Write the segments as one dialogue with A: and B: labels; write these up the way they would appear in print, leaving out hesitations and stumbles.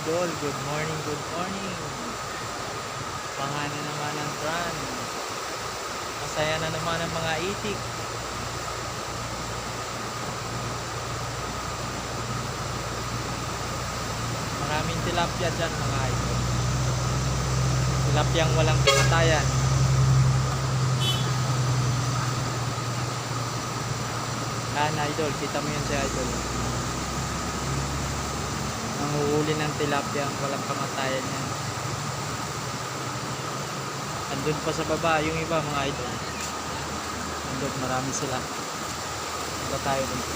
A: idol, good morning, good morning. Pangana naman ang tran. Masaya na naman ang mga itik. Maraming tilapia dyan mga idol. Tilapiyang walang kamatayan. Yan idol, kita mo yun si idol. Nanguhuli ng tilapiyang walang kamatayan yan. Andun pa sa baba yung iba mga idol. Andun, marami sila. Iba tayo dito.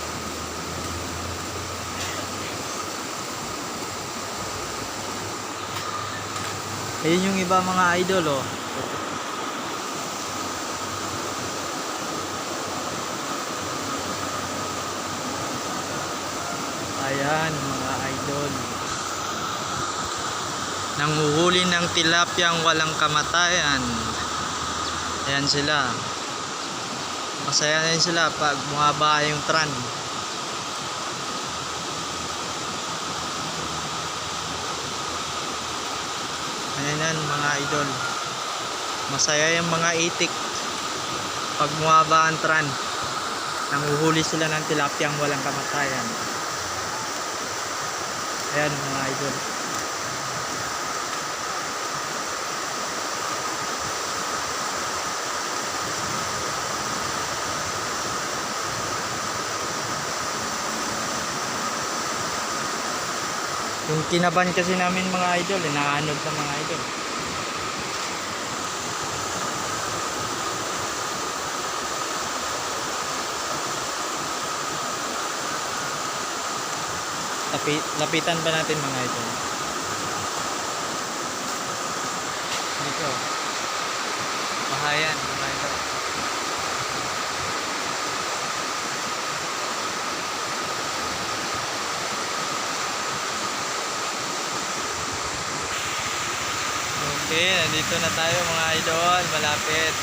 A: Ayun yung iba mga idol oh. Ayan mga idol. Nanguhuli ng tilapiyang walang kamatayan. Ayan sila. Masaya na rin sila pag bumaba yung tran. Ayan yan mga idol. Masaya yung mga itik pag bumaba ang tran. Nanguhuli sila ng tilapiyang walang kamatayan. Ayan mga idol. Yung kinaban kasi namin mga idol, inaanod ng mga idol. Lapitan ba natin mga idol? Dito. Bahayan mga idol. Okay, nandito na tayo mga idol, malapit.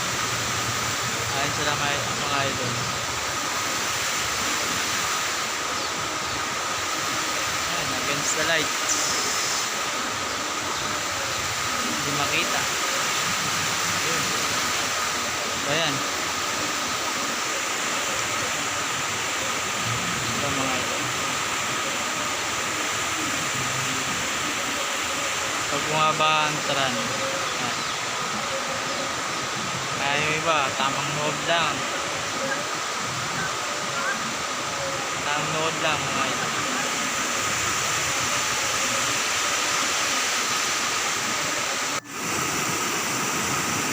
A: Ayun sila mga idol. Ayan, against the lights. Hindi makita. Ayun. Ayan. Ito mga idol. Pag bumaba ang tran. Kaya yung iba, tamang nood lang. Tamang nood lang mga idol.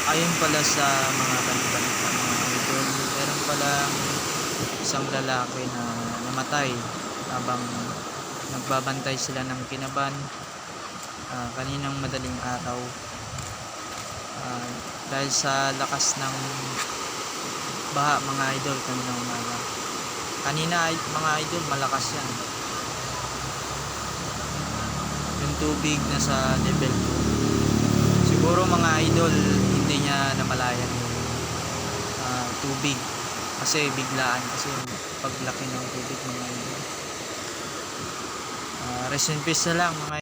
A: Ayon pala sa mga balita mga idol, meron pala isang lalaki na namatay habang nagbabantay sila ng kinaban kaninang madaling araw. Dahil sa lakas ng baha mga idol kaninang umaga. Kanina mga idol malakas yan. Yung tubig nasa level 2. Siguro mga idol hindi niya namalayan yung tubig kasi biglaan kasi paglaki ng tubig mga idol. Rest in peace na lang mga idol.